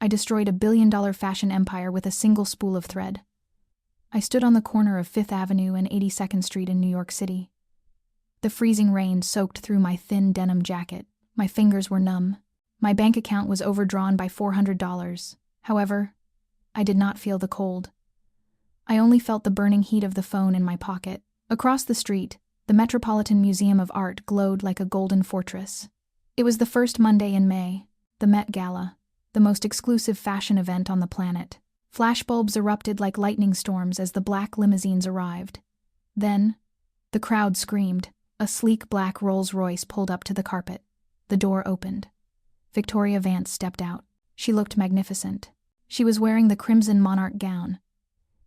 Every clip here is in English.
I destroyed a billion-dollar fashion empire with a single spool of thread. I stood on the corner of 5th Avenue and 82nd Street in New York City. The freezing rain soaked through my thin denim jacket. My fingers were numb. My bank account was overdrawn by $400. However, I did not feel the cold. I only felt the burning heat of the phone in my pocket. Across the street, the Metropolitan Museum of Art glowed like a golden fortress. It was the first Monday in May, the Met Gala, the most exclusive fashion event on the planet. Flashbulbs erupted like lightning storms as the black limousines arrived. Then, the crowd screamed. A sleek black Rolls-Royce pulled up to the carpet. The door opened. Victoria Vance stepped out. She looked magnificent. She was wearing the crimson monarch gown.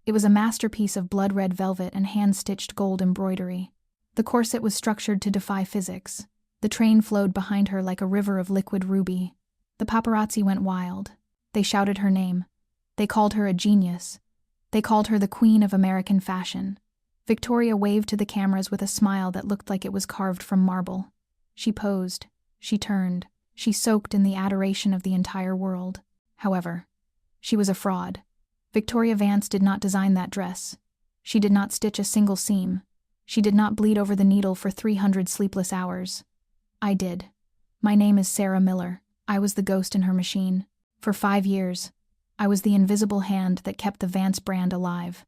It was a masterpiece of blood-red velvet and hand-stitched gold embroidery. The corset was structured to defy physics. The train flowed behind her like a river of liquid ruby. The paparazzi went wild. They shouted her name. They called her a genius. They called her the queen of American fashion. Victoria waved to the cameras with a smile that looked like it was carved from marble. She posed. She turned. She soaked in the adoration of the entire world. However, she was a fraud. Victoria Vance did not design that dress. She did not stitch a single seam. She did not bleed over the needle for 300 sleepless hours. I did. My name is Sarah Miller. I was the ghost in her machine. For 5 years, I was the invisible hand that kept the Vance brand alive.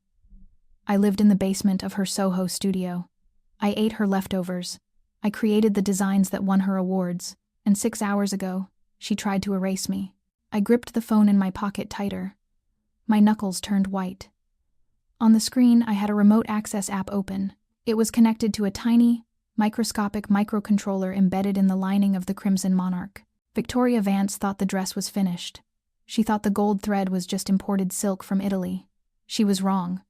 I lived in the basement of her Soho studio. I ate her leftovers. I created the designs that won her awards, and 6 hours ago, she tried to erase me. I gripped the phone in my pocket tighter. My knuckles turned white. On the screen, I had a remote access app open. It was connected to a tiny, microscopic microcontroller embedded in the lining of the Crimson Monarch. Victoria Vance thought the dress was finished. She thought the gold thread was just imported silk from Italy. She was wrong.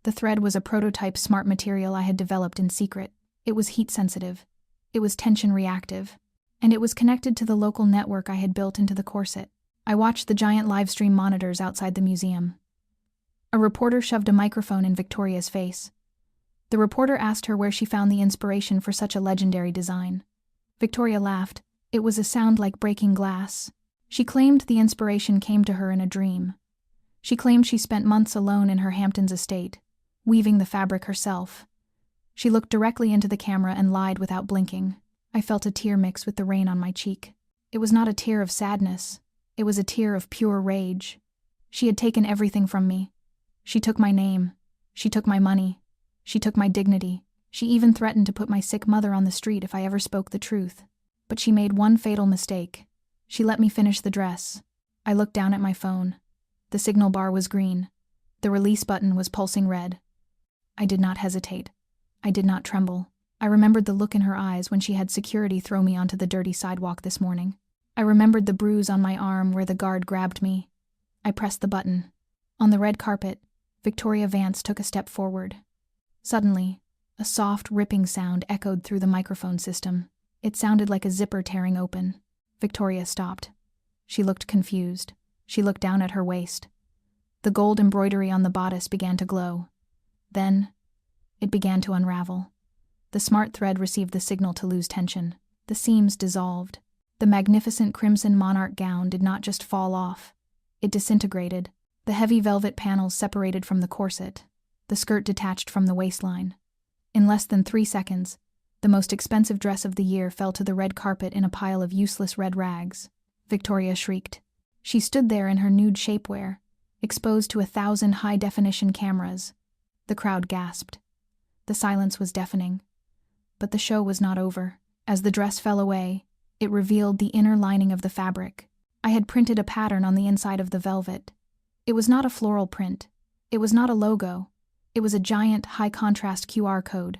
The thread was a prototype smart material I had developed in secret. It was heat-sensitive. It was tension-reactive. And it was connected to the local network I had built into the corset. I watched the giant live-stream monitors outside the museum. A reporter shoved a microphone in Victoria's face. The reporter asked her where she found the inspiration for such a legendary design. Victoria laughed. It was a sound like breaking glass. She claimed the inspiration came to her in a dream. She claimed she spent months alone in her Hamptons estate, weaving the fabric herself. She looked directly into the camera and lied without blinking. I felt a tear mix with the rain on my cheek. It was not a tear of sadness. It was a tear of pure rage. She had taken everything from me. She took my name. She took my money. She took my dignity. She even threatened to put my sick mother on the street if I ever spoke the truth. But she made one fatal mistake. She let me finish the dress. I looked down at my phone. The signal bar was green. The release button was pulsing red. I did not hesitate. I did not tremble. I remembered the look in her eyes when she had security throw me onto the dirty sidewalk this morning. I remembered the bruise on my arm where the guard grabbed me. I pressed the button. On the red carpet, Victoria Vance took a step forward. Suddenly, a soft, ripping sound echoed through the microphone system. It sounded like a zipper tearing open. Victoria stopped. She looked confused. She looked down at her waist. The gold embroidery on the bodice began to glow. Then, it began to unravel. The smart thread received the signal to lose tension. The seams dissolved. The magnificent crimson monarch gown did not just fall off. It disintegrated. The heavy velvet panels separated from the corset. The skirt detached from the waistline. In less than 3 seconds, the most expensive dress of the year fell to the red carpet in a pile of useless red rags. Victoria shrieked. She stood there in her nude shapewear, exposed to 1,000 high-definition cameras. The crowd gasped. The silence was deafening. But the show was not over. As the dress fell away, it revealed the inner lining of the fabric. I had printed a pattern on the inside of the velvet. It was not a floral print. It was not a logo. It was a giant, high-contrast QR code.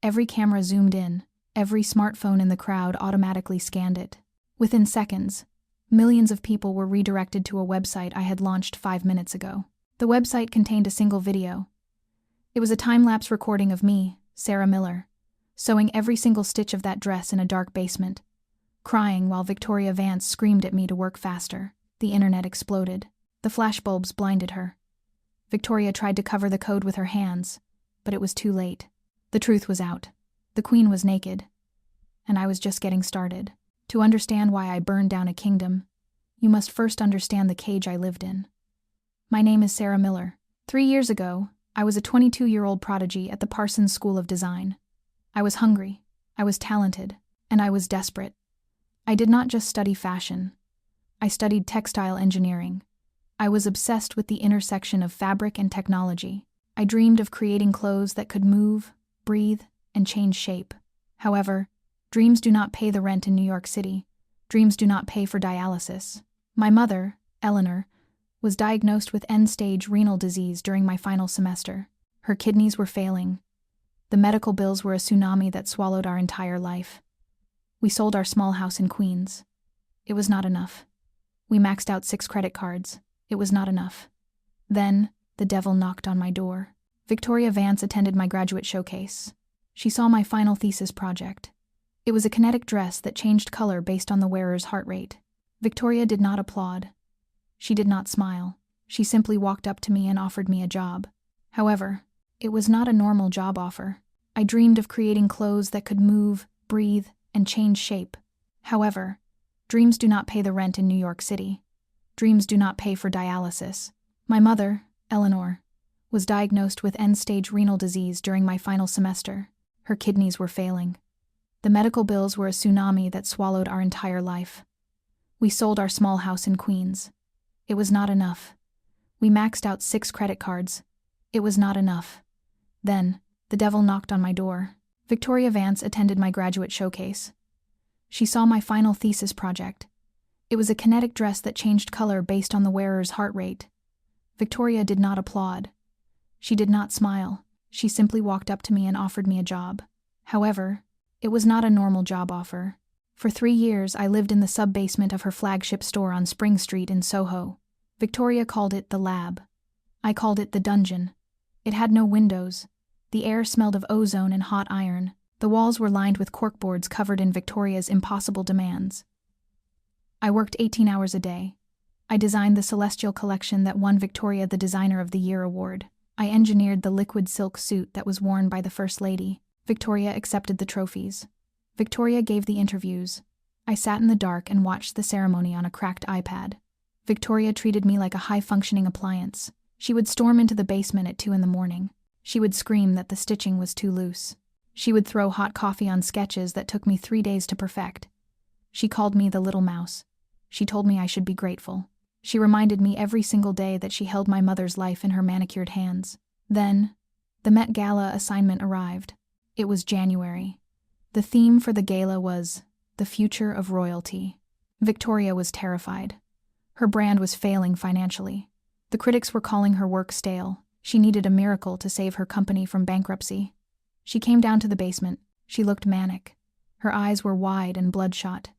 Every camera zoomed in. Every smartphone in the crowd automatically scanned it. Within seconds, millions of people were redirected to a website I had launched 5 minutes ago. The website contained a single video. It was a time-lapse recording of me, Sarah Miller, sewing every single stitch of that dress in a dark basement, crying while Victoria Vance screamed at me to work faster. The internet exploded. The flashbulbs blinded her. Victoria tried to cover the code with her hands, but it was too late. The truth was out. The queen was naked. And I was just getting started. To understand why I burned down a kingdom, you must first understand the cage I lived in. My name is Sarah Miller. 3 years ago, I was a 22-year-old prodigy at the Parsons School of Design. I was hungry, I was talented, and I was desperate. I did not just study fashion. I studied textile engineering. I was obsessed with the intersection of fabric and technology. I dreamed of creating clothes that could move, breathe, and change shape. However, dreams do not pay the rent in New York City. Dreams do not pay for dialysis. My mother, Eleanor, was diagnosed with end-stage renal disease during my final semester. Her kidneys were failing. The medical bills were a tsunami that swallowed our entire life. We sold our small house in Queens. It was not enough. We maxed out 6 credit cards. It was not enough. Then, the devil knocked on my door. Victoria Vance attended my graduate showcase. She saw my final thesis project. It was a kinetic dress that changed color based on the wearer's heart rate. Victoria did not applaud. She did not smile. She simply walked up to me and offered me a job. However, it was not a normal job offer. I dreamed of creating clothes that could move, breathe, and change shape. However, dreams do not pay the rent in New York City. Dreams do not pay for dialysis. My mother, Eleanor, was diagnosed with end-stage renal disease during my final semester. Her kidneys were failing. The medical bills were a tsunami that swallowed our entire life. We sold our small house in Queens. It was not enough. We maxed out 6 credit cards. It was not enough. Then, the devil knocked on my door. Victoria Vance attended my graduate showcase. She saw my final thesis project. It was a kinetic dress that changed color based on the wearer's heart rate. Victoria did not applaud. She did not smile. She simply walked up to me and offered me a job. However, it was not a normal job offer. For 3 years, I lived in the sub-basement of her flagship store on Spring Street in Soho. Victoria called it the lab. I called it the dungeon. It had no windows. The air smelled of ozone and hot iron. The walls were lined with corkboards covered in Victoria's impossible demands. I worked 18 hours a day. I designed the Celestial collection that won Victoria the Designer of the Year award. I engineered the liquid silk suit that was worn by the First Lady. Victoria accepted the trophies. Victoria gave the interviews. I sat in the dark and watched the ceremony on a cracked iPad. Victoria treated me like a high-functioning appliance. She would storm into the basement at 2 a.m. She would scream that the stitching was too loose. She would throw hot coffee on sketches that took me 3 days to perfect. She called me the little mouse. She told me I should be grateful. She reminded me every single day that she held my mother's life in her manicured hands. Then, the Met Gala assignment arrived. It was January. The theme for the gala was the future of royalty. Victoria was terrified. Her brand was failing financially. The critics were calling her work stale. She needed a miracle to save her company from bankruptcy. She came down to the basement. She looked manic. Her eyes were wide and bloodshot.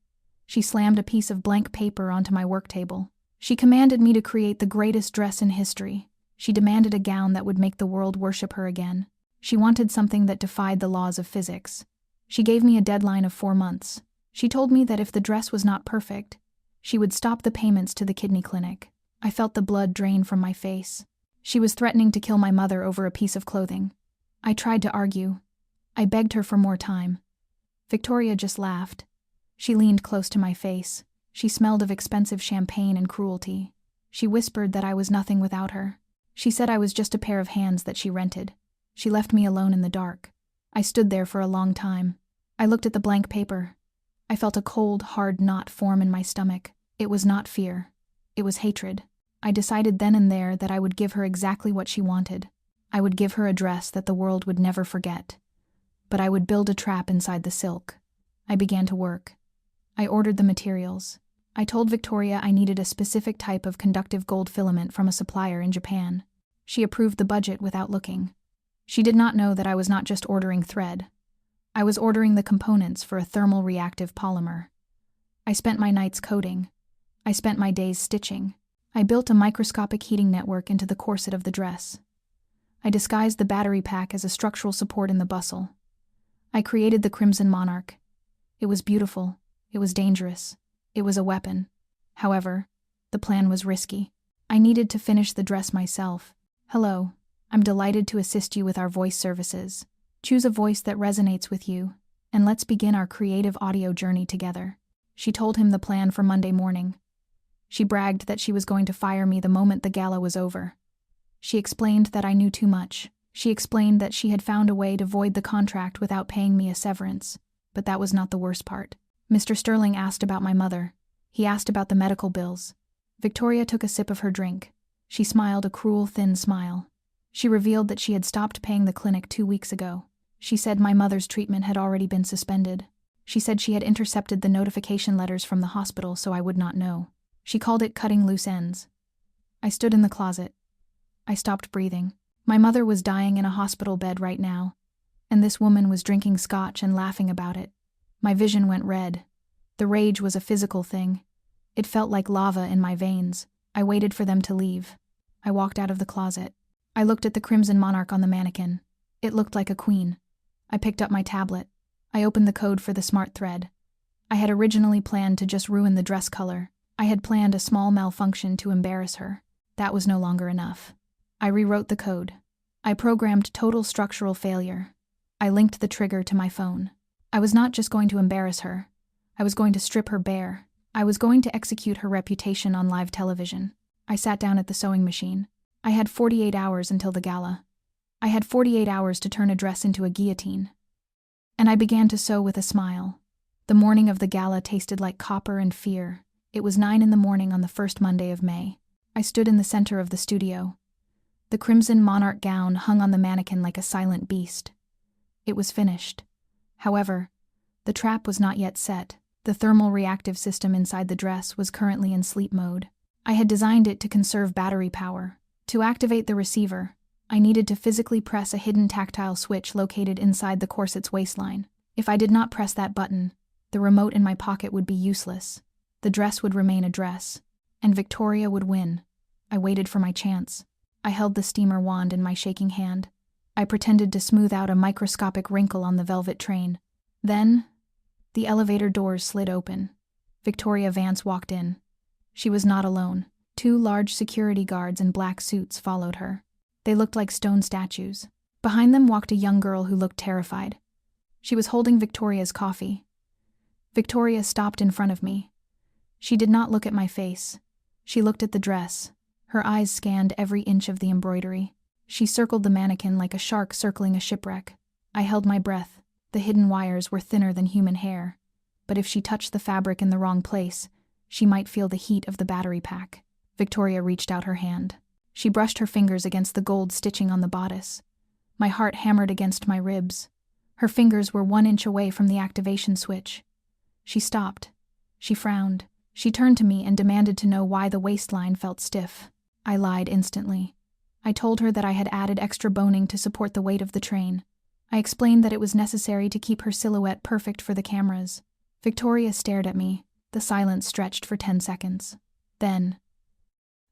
She slammed a piece of blank paper onto my work table. She commanded me to create the greatest dress in history. She demanded a gown that would make the world worship her again. She wanted something that defied the laws of physics. She gave me a deadline of 4 months. She told me that if the dress was not perfect, she would stop the payments to the kidney clinic. I felt the blood drain from my face. She was threatening to kill my mother over a piece of clothing. I tried to argue. I begged her for more time. Victoria just laughed. She leaned close to my face. She smelled of expensive champagne and cruelty. She whispered that I was nothing without her. She said I was just a pair of hands that she rented. She left me alone in the dark. I stood there for a long time. I looked at the blank paper. I felt a cold, hard knot form in my stomach. It was not fear. It was hatred. I decided then and there that I would give her exactly what she wanted. I would give her a dress that the world would never forget. But I would build a trap inside the silk. I began to work. I ordered the materials. I told Victoria I needed a specific type of conductive gold filament from a supplier in Japan. She approved the budget without looking. She did not know that I was not just ordering thread. I was ordering the components for a thermal reactive polymer. I spent my nights coding. I spent my days stitching. I built a microscopic heating network into the corset of the dress. I disguised the battery pack as a structural support in the bustle. I created the Crimson Monarch. It was beautiful. It was dangerous. It was a weapon. However, the plan was risky. I needed to finish the dress myself. Hello, I'm delighted to assist you with our voice services. Choose a voice that resonates with you, and let's begin our creative audio journey together. She told him the plan for Monday morning. She bragged that she was going to fire me the moment the gala was over. She explained that I knew too much. She explained that she had found a way to void the contract without paying me a severance. But that was not the worst part. Mr. Sterling asked about my mother. He asked about the medical bills. Victoria took a sip of her drink. She smiled a cruel, thin smile. She revealed that she had stopped paying the clinic 2 weeks ago. She said my mother's treatment had already been suspended. She said she had intercepted the notification letters from the hospital so I would not know. She called it cutting loose ends. I stood in the closet. I stopped breathing. My mother was dying in a hospital bed right now, and this woman was drinking scotch and laughing about it. My vision went red. The rage was a physical thing. It felt like lava in my veins. I waited for them to leave. I walked out of the closet. I looked at the crimson monarch on the mannequin. It looked like a queen. I picked up my tablet. I opened the code for the smart thread. I had originally planned to just ruin the dress color. I had planned a small malfunction to embarrass her. That was no longer enough. I rewrote the code. I programmed total structural failure. I linked the trigger to my phone. I was not just going to embarrass her. I was going to strip her bare. I was going to execute her reputation on live television. I sat down at the sewing machine. I had 48 hours until the gala. I had 48 hours to turn a dress into a guillotine. And I began to sew with a smile. The morning of the gala tasted like copper and fear. It was 9 a.m. on the first Monday of May. I stood in the center of the studio. The crimson monarch gown hung on the mannequin like a silent beast. It was finished. However, the trap was not yet set. The thermal reactive system inside the dress was currently in sleep mode. I had designed it to conserve battery power. To activate the receiver, I needed to physically press a hidden tactile switch located inside the corset's waistline. If I did not press that button, the remote in my pocket would be useless. The dress would remain a dress, and Victoria would win. I waited for my chance. I held the steamer wand in my shaking hand. I pretended to smooth out a microscopic wrinkle on the velvet train. Then, the elevator doors slid open. Victoria Vance walked in. She was not alone. 2 large security guards in black suits followed her. They looked like stone statues. Behind them walked a young girl who looked terrified. She was holding Victoria's coffee. Victoria stopped in front of me. She did not look at my face. She looked at the dress. Her eyes scanned every inch of the embroidery. She circled the mannequin like a shark circling a shipwreck. I held my breath. The hidden wires were thinner than human hair. But if she touched the fabric in the wrong place, she might feel the heat of the battery pack. Victoria reached out her hand. She brushed her fingers against the gold stitching on the bodice. My heart hammered against my ribs. Her fingers were 1 inch away from the activation switch. She stopped. She frowned. She turned to me and demanded to know why the waistline felt stiff. I lied instantly. I told her that I had added extra boning to support the weight of the train. I explained that it was necessary to keep her silhouette perfect for the cameras. Victoria stared at me. The silence stretched for 10 seconds. Then,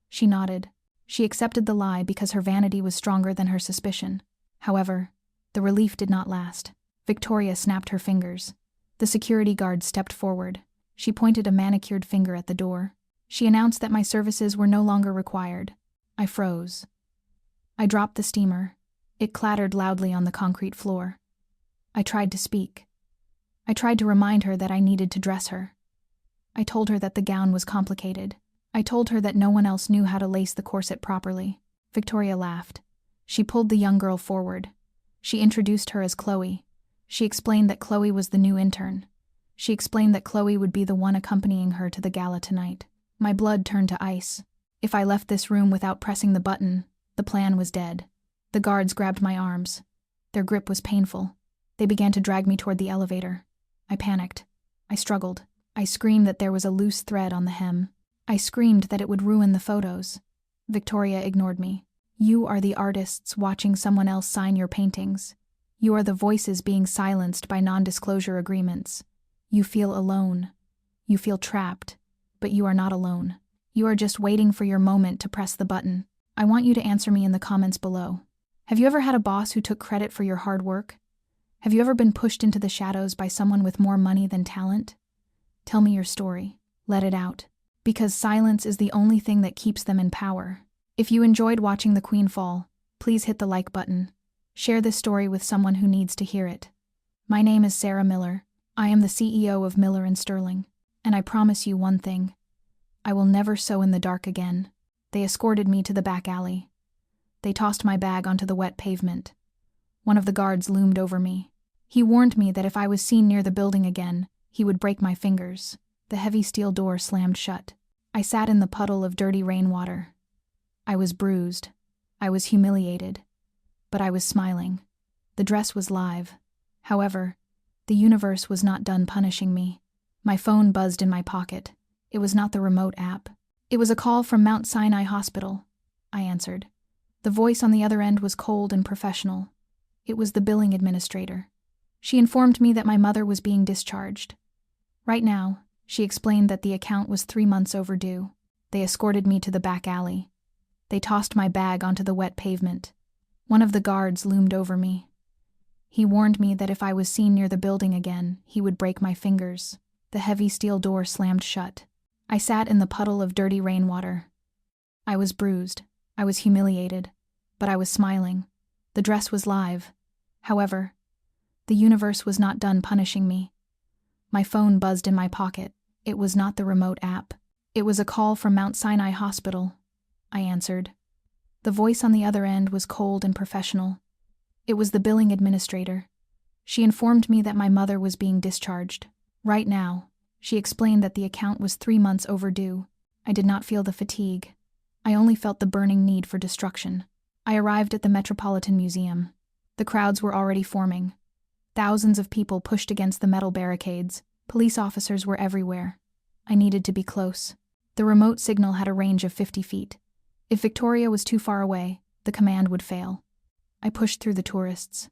she nodded. She accepted the lie because her vanity was stronger than her suspicion. However, the relief did not last. Victoria snapped her fingers. The security guard stepped forward. She pointed a manicured finger at the door. She announced that my services were no longer required. I froze. I dropped the steamer. It clattered loudly on the concrete floor. I tried to speak. I tried to remind her that I needed to dress her. I told her that the gown was complicated. I told her that no one else knew how to lace the corset properly. Victoria laughed. She pulled the young girl forward. She introduced her as Chloe. She explained that Chloe was the new intern. She explained that Chloe would be the one accompanying her to the gala tonight. My blood turned to ice. If I left this room without pressing the button, the plan was dead. The guards grabbed my arms. Their grip was painful. They began to drag me toward the elevator. I panicked. I struggled. I screamed that there was a loose thread on the hem. I screamed that it would ruin the photos. Victoria ignored me. You are the artists watching someone else sign your paintings. You are the voices being silenced by non-disclosure agreements. You feel alone. You feel trapped. But you are not alone. You are just waiting for your moment to press the button. I want you to answer me in the comments below. Have you ever had a boss who took credit for your hard work? Have you ever been pushed into the shadows by someone with more money than talent? Tell me your story. Let it out. Because silence is the only thing that keeps them in power. If you enjoyed watching the Queen fall, please hit the like button. Share this story with someone who needs to hear it. My name is Sarah Miller. I am the CEO of Miller & Sterling. And I promise you one thing. I will never sew in the dark again. They escorted me to the back alley. They tossed my bag onto the wet pavement. One of the guards loomed over me. He warned me that if I was seen near the building again, he would break my fingers. The heavy steel door slammed shut. I sat in the puddle of dirty rainwater. I was bruised. I was humiliated. But I was smiling. The dress was live. However, the universe was not done punishing me. My phone buzzed in my pocket. It was not the remote app. It was a call from Mount Sinai Hospital. I answered. The voice on the other end was cold and professional. It was the billing administrator. She informed me that my mother was being discharged. Right now, she explained that the account was 3 months overdue. They escorted me to the back alley. They tossed my bag onto the wet pavement. One of the guards loomed over me. He warned me that if I was seen near the building again, he would break my fingers. The heavy steel door slammed shut. I sat in the puddle of dirty rainwater. I was bruised. I was humiliated. But I was smiling. The dress was live. However, the universe was not done punishing me. My phone buzzed in my pocket. It was not the remote app. It was a call from Mount Sinai Hospital. I answered. The voice on the other end was cold and professional. It was the billing administrator. She informed me that my mother was being discharged. Right now, she explained that the account was 3 months overdue. I did not feel the fatigue. I only felt the burning need for destruction. I arrived at the Metropolitan Museum. The crowds were already forming. Thousands of people pushed against the metal barricades. Police officers were everywhere. I needed to be close. The remote signal had a range of 50 feet. If Victoria was too far away, the command would fail. I pushed through the tourists.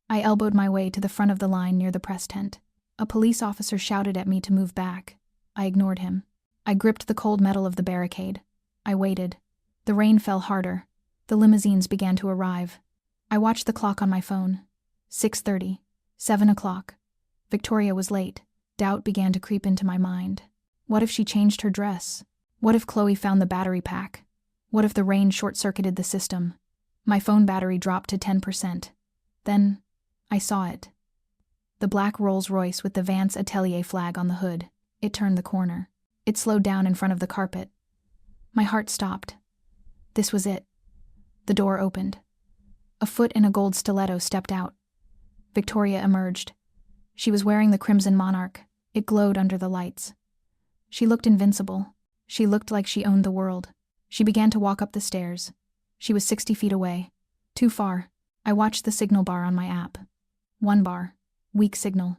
I elbowed my way to the front of the line near the press tent. A police officer shouted at me to move back. I ignored him. I gripped the cold metal of the barricade. I waited. The rain fell harder. The limousines began to arrive. I watched the clock on my phone. 6:30. 7 o'clock. Victoria was late. Doubt began to creep into my mind. What if she changed her dress? What if Chloe found the battery pack? What if the rain short-circuited the system? My phone battery dropped to 10%. Then, I saw it. The black Rolls-Royce with the Vance Atelier flag on the hood. It turned the corner. It slowed down in front of the carpet. My heart stopped. This was it. The door opened. A foot in a gold stiletto stepped out. Victoria emerged. She was wearing the crimson monarch. It glowed under the lights. She looked invincible. She looked like she owned the world. She began to walk up the stairs. She was 60 feet away. Too far. I watched the signal bar on my app. 1 bar. Weak signal.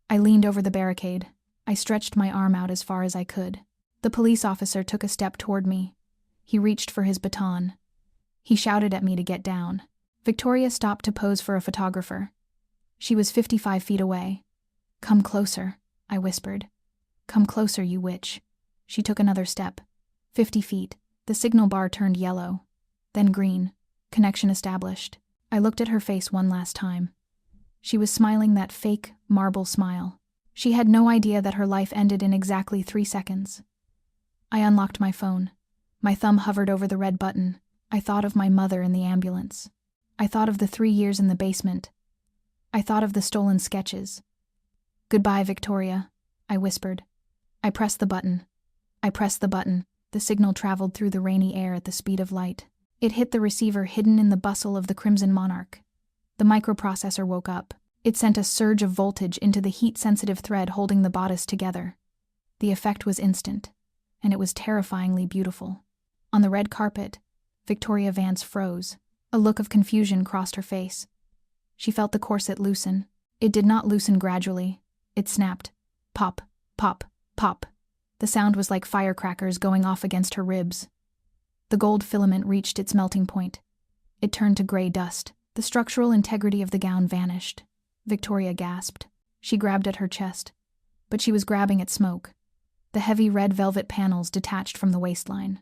I leaned over the barricade. I stretched my arm out as far as I could. The police officer took a step toward me. He reached for his baton. He shouted at me to get down. Victoria stopped to pose for a photographer. She was 55 feet away. "Come closer," I whispered. "Come closer, you witch." She took another step. 50 feet. The signal bar turned yellow. Then green. Connection established. I looked at her face one last time. She was smiling that fake, marble smile. She had no idea that her life ended in exactly 3 seconds. I unlocked my phone. My thumb hovered over the red button. I thought of my mother in the ambulance. I thought of the 3 years in the basement. I thought of the stolen sketches. "Goodbye, Victoria," I whispered. I pressed the button. I pressed the button. The signal traveled through the rainy air at the speed of light. It hit the receiver hidden in the bustle of the crimson monarch. The microprocessor woke up. It sent a surge of voltage into the heat-sensitive thread holding the bodice together. The effect was instant, and it was terrifyingly beautiful. On the red carpet, Victoria Vance froze. A look of confusion crossed her face. She felt the corset loosen. It did not loosen gradually. It snapped. Pop, pop, pop. The sound was like firecrackers going off against her ribs. The gold filament reached its melting point. It turned to gray dust. The structural integrity of the gown vanished. Victoria gasped. She grabbed at her chest. But she was grabbing at smoke. The heavy red velvet panels detached from the waistline.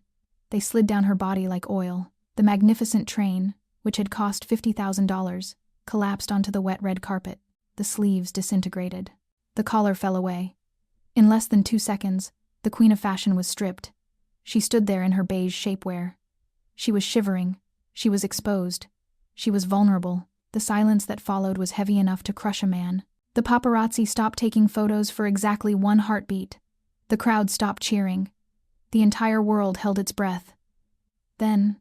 They slid down her body like oil. The magnificent train, which had cost $50,000, collapsed onto the wet red carpet. The sleeves disintegrated. The collar fell away. In less than 2 seconds, the queen of fashion was stripped. She stood there in her beige shapewear. She was shivering. She was exposed. She was vulnerable. The silence that followed was heavy enough to crush a man. The paparazzi stopped taking photos for exactly 1 heartbeat. The crowd stopped cheering. The entire world held its breath. Then,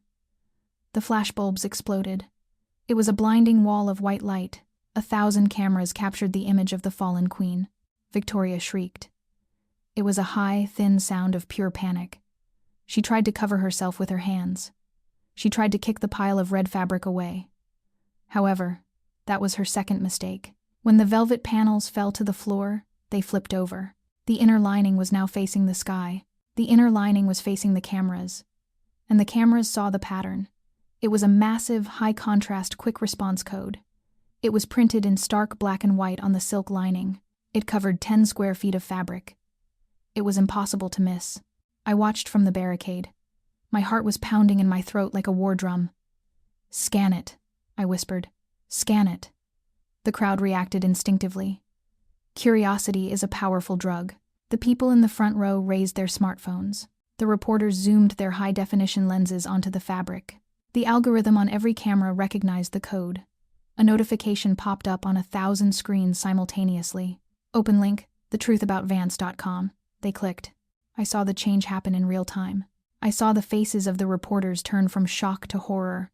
the flashbulbs exploded. It was a blinding wall of white light. 1,000 cameras captured the image of the fallen queen. Victoria shrieked. It was a high, thin sound of pure panic. She tried to cover herself with her hands. She tried to kick the pile of red fabric away. However, that was her second mistake. When the velvet panels fell to the floor, they flipped over. The inner lining was now facing the sky. The inner lining was facing the cameras. And the cameras saw the pattern. It was a massive, high-contrast quick-response code. It was printed in stark black and white on the silk lining. It covered 10 square feet of fabric. It was impossible to miss. I watched from the barricade. My heart was pounding in my throat like a war drum. "Scan it," I whispered. "Scan it." The crowd reacted instinctively. Curiosity is a powerful drug. The people in the front row raised their smartphones. The reporters zoomed their high-definition lenses onto the fabric. The algorithm on every camera recognized the code. A notification popped up on 1,000 screens simultaneously. Open link, thetruthaboutvance.com. They clicked. I saw the change happen in real time. I saw the faces of the reporters turn from shock to horror.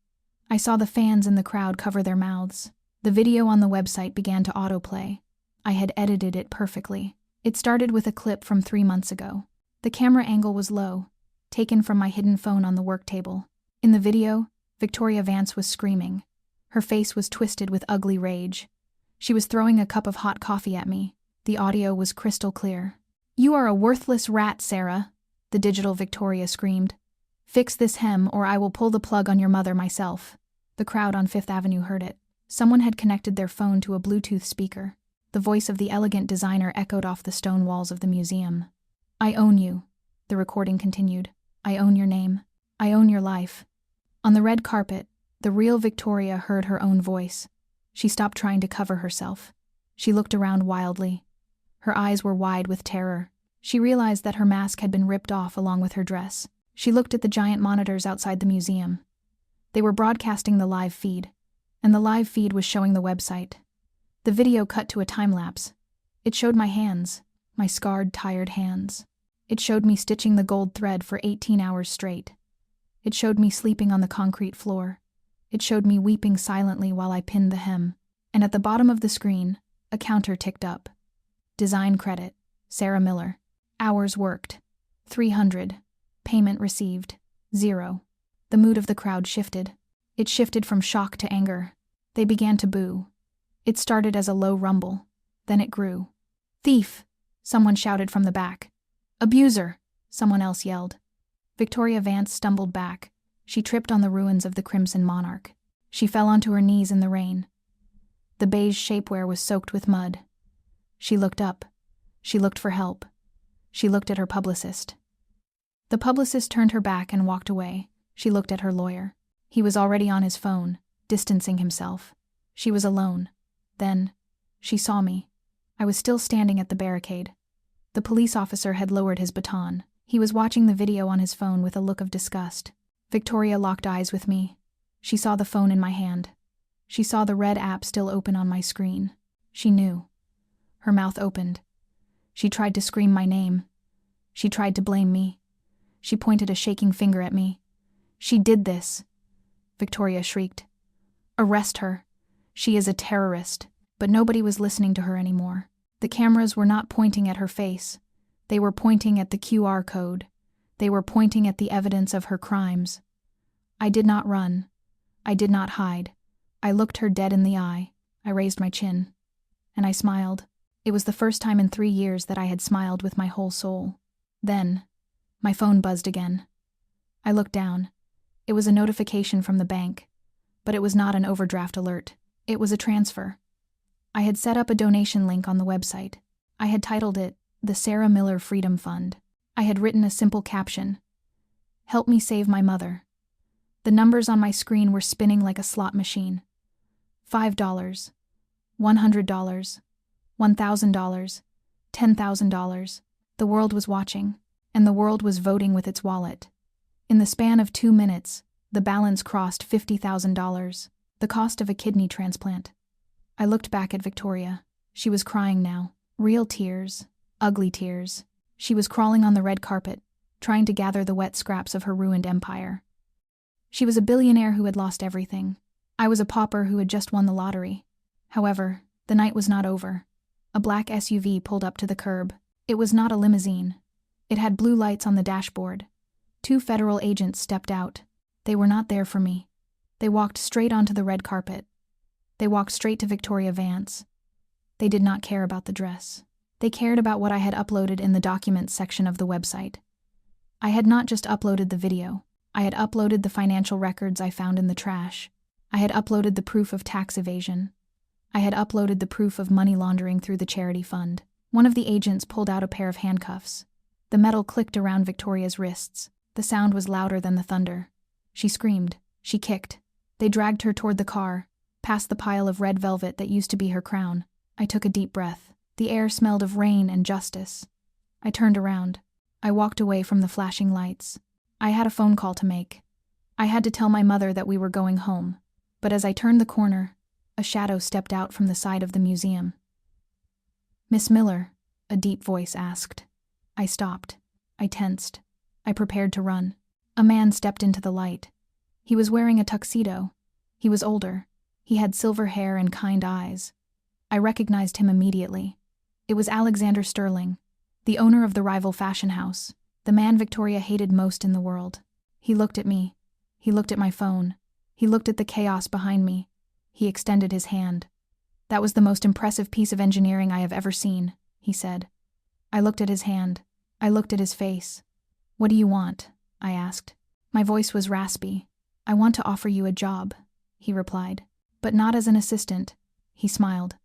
I saw the fans in the crowd cover their mouths. The video on the website began to autoplay. I had edited it perfectly. It started with a clip from 3 months ago. The camera angle was low, taken from my hidden phone on the work table. In the video, Victoria Vance was screaming. Her face was twisted with ugly rage. She was throwing a cup of hot coffee at me. The audio was crystal clear. "You are a worthless rat, Sarah," the digital Victoria screamed. "Fix this hem or I will pull the plug on your mother myself." The crowd on Fifth Avenue heard it. Someone had connected their phone to a Bluetooth speaker. The voice of the elegant designer echoed off the stone walls of the museum. "I own you," the recording continued. "I own your name. I own your life." On the red carpet, the real Victoria heard her own voice. She stopped trying to cover herself. She looked around wildly. Her eyes were wide with terror. She realized that her mask had been ripped off along with her dress. She looked at the giant monitors outside the museum. They were broadcasting the live feed, and the live feed was showing the website. The video cut to a time-lapse. It showed my hands, my scarred, tired hands. It showed me stitching the gold thread for 18 hours straight. It showed me sleeping on the concrete floor. It showed me weeping silently while I pinned the hem. And at the bottom of the screen, a counter ticked up. Design credit, Sarah Miller. Hours worked, 300. Payment received, 0. The mood of the crowd shifted. It shifted from shock to anger. They began to boo. It started as a low rumble. Then it grew. "Thief!" someone shouted from the back. "Abuser!" someone else yelled. Victoria Vance stumbled back. She tripped on the ruins of the Crimson Monarch. She fell onto her knees in the rain. The beige shapewear was soaked with mud. She looked up. She looked for help. She looked at her publicist. The publicist turned her back and walked away. She looked at her lawyer. He was already on his phone, distancing himself. She was alone. Then, she saw me. I was still standing at the barricade. The police officer had lowered his baton. He was watching the video on his phone with a look of disgust. Victoria locked eyes with me. She saw the phone in my hand. She saw the red app still open on my screen. She knew. Her mouth opened. She tried to scream my name. She tried to blame me. She pointed a shaking finger at me. "She did this," Victoria shrieked. "Arrest her. She is a terrorist." But nobody was listening to her anymore. The cameras were not pointing at her face. They were pointing at the QR code. They were pointing at the evidence of her crimes. I did not run. I did not hide. I looked her dead in the eye. I raised my chin. And I smiled. It was the first time in 3 years that I had smiled with my whole soul. Then, my phone buzzed again. I looked down. It was a notification from the bank. But it was not an overdraft alert. It was a transfer. I had set up a donation link on the website. I had titled it, "The Sarah Miller Freedom Fund." I had written a simple caption, "Help me save my mother." The numbers on my screen were spinning like a slot machine. $5, $100, $1,000, $10,000. The world was watching, and the world was voting with its wallet. In the span of 2 minutes, the balance crossed $50,000, the cost of a kidney transplant. I looked back at Victoria. She was crying now. Real tears, ugly tears. She was crawling on the red carpet, trying to gather the wet scraps of her ruined empire. She was a billionaire who had lost everything. I was a pauper who had just won the lottery. However, the night was not over. A black SUV pulled up to the curb. It was not a limousine. It had blue lights on the dashboard. 2 federal agents stepped out. They were not there for me. They walked straight onto the red carpet. They walked straight to Victoria Vance. They did not care about the dress. They cared about what I had uploaded in the documents section of the website. I had not just uploaded the video. I had uploaded the financial records I found in the trash. I had uploaded the proof of tax evasion. I had uploaded the proof of money laundering through the charity fund. One of the agents pulled out a pair of handcuffs. The metal clicked around Victoria's wrists. The sound was louder than the thunder. She screamed. She kicked. They dragged her toward the car, past the pile of red velvet that used to be her crown. I took a deep breath. The air smelled of rain and justice. I turned around. I walked away from the flashing lights. I had a phone call to make. I had to tell my mother that we were going home. But as I turned the corner, a shadow stepped out from the side of the museum. "Miss Miller," a deep voice asked. I stopped. I tensed. I prepared to run. A man stepped into the light. He was wearing a tuxedo. He was older. He had silver hair and kind eyes. I recognized him immediately. It was Alexander Sterling, the owner of the rival fashion house, the man Victoria hated most in the world. He looked at me. He looked at my phone. He looked at the chaos behind me. He extended his hand. "That was the most impressive piece of engineering I have ever seen," he said. I looked at his hand. I looked at his face. "What do you want?" I asked. My voice was raspy. "I want to offer you a job," he replied. "But not as an assistant," he smiled.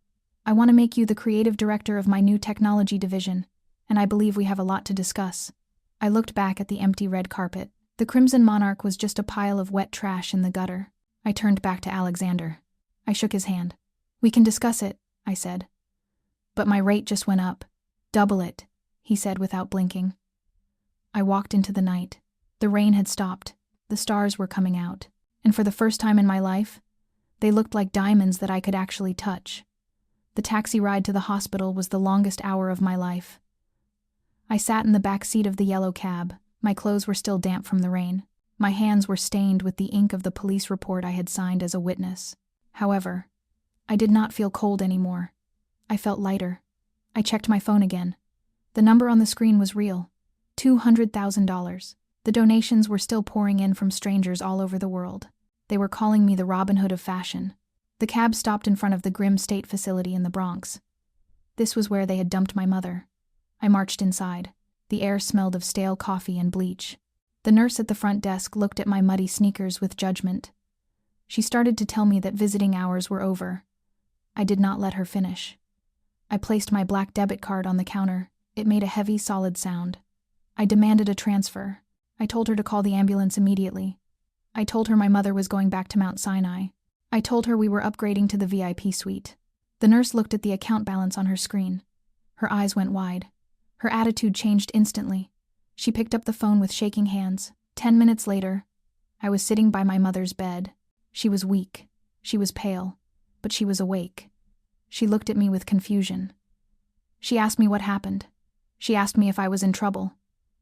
"I want to make you the creative director of my new technology division, and I believe we have a lot to discuss." I looked back at the empty red carpet. The Crimson Monarch was just a pile of wet trash in the gutter. I turned back to Alexander. I shook his hand. "We can discuss it," I said. "But my rate just went up." "Double it," he said without blinking. I walked into the night. The rain had stopped. The stars were coming out. And for the first time in my life, they looked like diamonds that I could actually touch. The taxi ride to the hospital was the longest hour of my life. I sat in the back seat of the yellow cab. My clothes were still damp from the rain. My hands were stained with the ink of the police report I had signed as a witness. However, I did not feel cold anymore. I felt lighter. I checked my phone again. The number on the screen was real. $200,000. The donations were still pouring in from strangers all over the world. They were calling me the Robin Hood of fashion. The cab stopped in front of the Grimm State facility in the Bronx. This was where they had dumped my mother. I marched inside. The air smelled of stale coffee and bleach. The nurse at the front desk looked at my muddy sneakers with judgment. She started to tell me that visiting hours were over. I did not let her finish. I placed my black debit card on the counter. It made a heavy, solid sound. I demanded a transfer. I told her to call the ambulance immediately. I told her my mother was going back to Mount Sinai. I told her we were upgrading to the VIP suite. The nurse looked at the account balance on her screen. Her eyes went wide. Her attitude changed instantly. She picked up the phone with shaking hands. 10 minutes later, I was sitting by my mother's bed. She was weak. She was pale. But she was awake. She looked at me with confusion. She asked me what happened. She asked me if I was in trouble.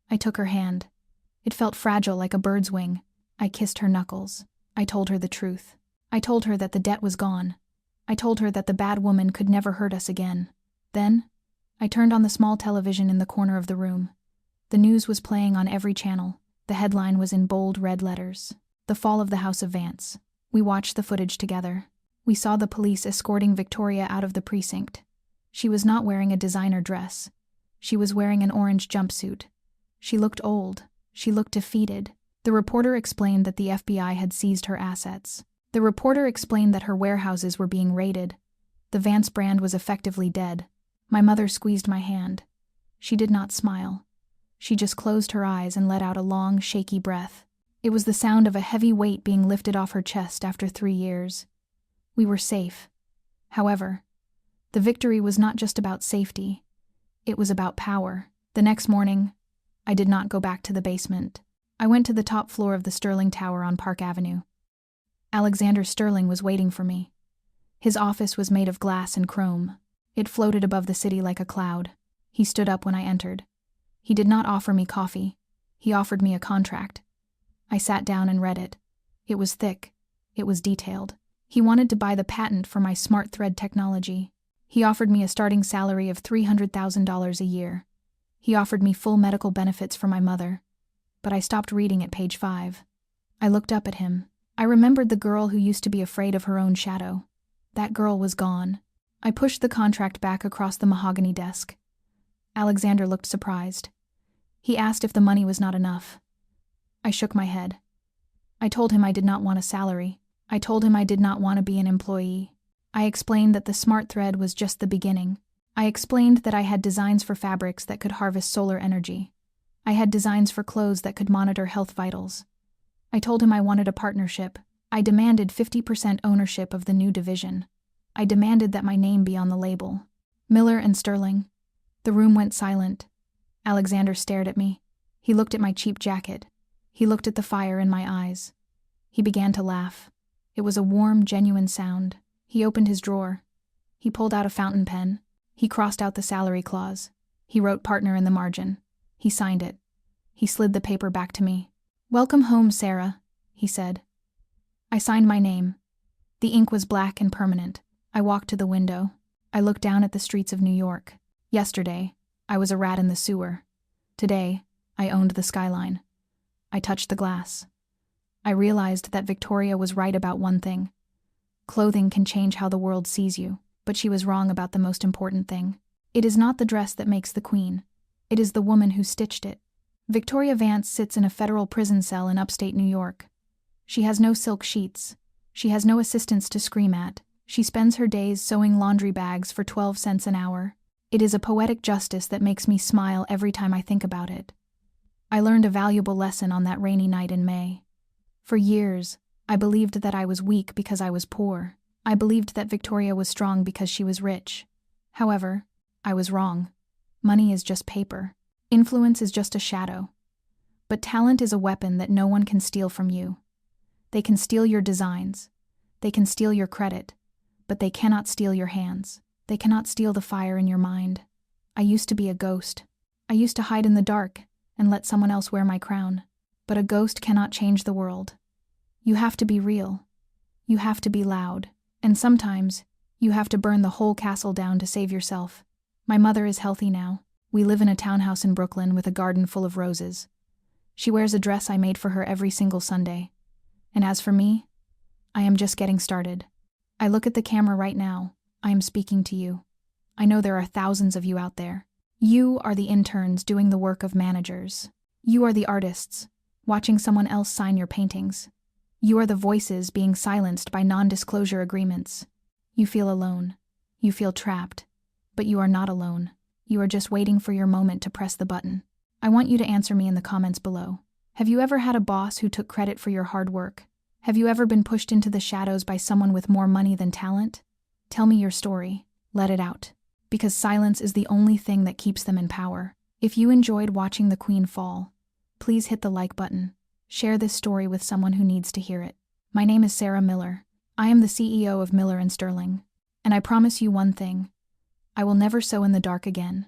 I took her hand. It felt fragile like a bird's wing. I kissed her knuckles. I told her the truth. I told her that the debt was gone. I told her that the bad woman could never hurt us again. Then, I turned on the small television in the corner of the room. The news was playing on every channel. The headline was in bold red letters. "The Fall of the House of Vance." We watched the footage together. We saw the police escorting Victoria out of the precinct. She was not wearing a designer dress. She was wearing an orange jumpsuit. She looked old. She looked defeated. The reporter explained that the FBI had seized her assets. The reporter explained that her warehouses were being raided. The Vance brand was effectively dead. My mother squeezed my hand. She did not smile. She just closed her eyes and let out a long, shaky breath. It was the sound of a heavy weight being lifted off her chest after 3 years. We were safe. However, the victory was not just about safety. It was about power. The next morning, I did not go back to the basement. I went to the top floor of the Sterling Tower on Park Avenue. Alexander Sterling was waiting for me. His office was made of glass and chrome. It floated above the city like a cloud. He stood up when I entered. He did not offer me coffee. He offered me a contract. I sat down and read it. It was thick. It was detailed. He wanted to buy the patent for my smart thread technology. He offered me a starting salary of $300,000 a year. He offered me full medical benefits for my mother. But I stopped reading at page 5. I looked up at him. I remembered the girl who used to be afraid of her own shadow. That girl was gone. I pushed the contract back across the mahogany desk. Alexander looked surprised. He asked if the money was not enough. I shook my head. I told him I did not want a salary. I told him I did not want to be an employee. I explained that the smart thread was just the beginning. I explained that I had designs for fabrics that could harvest solar energy. I had designs for clothes that could monitor health vitals. I told him I wanted a partnership. I demanded 50% ownership of the new division. I demanded that my name be on the label. Miller and Sterling. The room went silent. Alexander stared at me. He looked at my cheap jacket. He looked at the fire in my eyes. He began to laugh. It was a warm, genuine sound. He opened his drawer. He pulled out a fountain pen. He crossed out the salary clause. He wrote partner in the margin. He signed it. He slid the paper back to me. "Welcome home, Sarah," he said. I signed my name. The ink was black and permanent. I walked to the window. I looked down at the streets of New York. Yesterday, I was a rat in the sewer. Today, I owned the skyline. I touched the glass. I realized that Victoria was right about one thing. Clothing can change how the world sees you, but she was wrong about the most important thing. It is not the dress that makes the queen. It is the woman who stitched it. Victoria Vance sits in a federal prison cell in upstate New York. She has no silk sheets. She has no assistants to scream at. She spends her days sewing laundry bags for 12 cents an hour. It is a poetic justice that makes me smile every time I think about it. I learned a valuable lesson on that rainy night in May. For years, I believed that I was weak because I was poor. I believed that Victoria was strong because she was rich. However, I was wrong. Money is just paper. Influence is just a shadow. But talent is a weapon that no one can steal from you. They can steal your designs. They can steal your credit. But they cannot steal your hands. They cannot steal the fire in your mind. I used to be a ghost. I used to hide in the dark and let someone else wear my crown. But a ghost cannot change the world. You have to be real. You have to be loud. And sometimes, you have to burn the whole castle down to save yourself. My mother is healthy now. We live in a townhouse in Brooklyn with a garden full of roses. She wears a dress I made for her every single Sunday. And as for me, I am just getting started. I look at the camera right now. I am speaking to you. I know there are thousands of you out there. You are the interns doing the work of managers. You are the artists, watching someone else sign your paintings. You are the voices being silenced by non-disclosure agreements. You feel alone. You feel trapped. But you are not alone. You are just waiting for your moment to press the button. I want you to answer me in the comments below. Have you ever had a boss who took credit for your hard work? Have you ever been pushed into the shadows by someone with more money than talent? Tell me your story. Let it out. Because silence is the only thing that keeps them in power. If you enjoyed watching the queen fall, please hit the like button. Share this story with someone who needs to hear it. My name is Sarah Miller. I am the CEO of Miller & Sterling. And I promise you one thing. I will never sew in the dark again.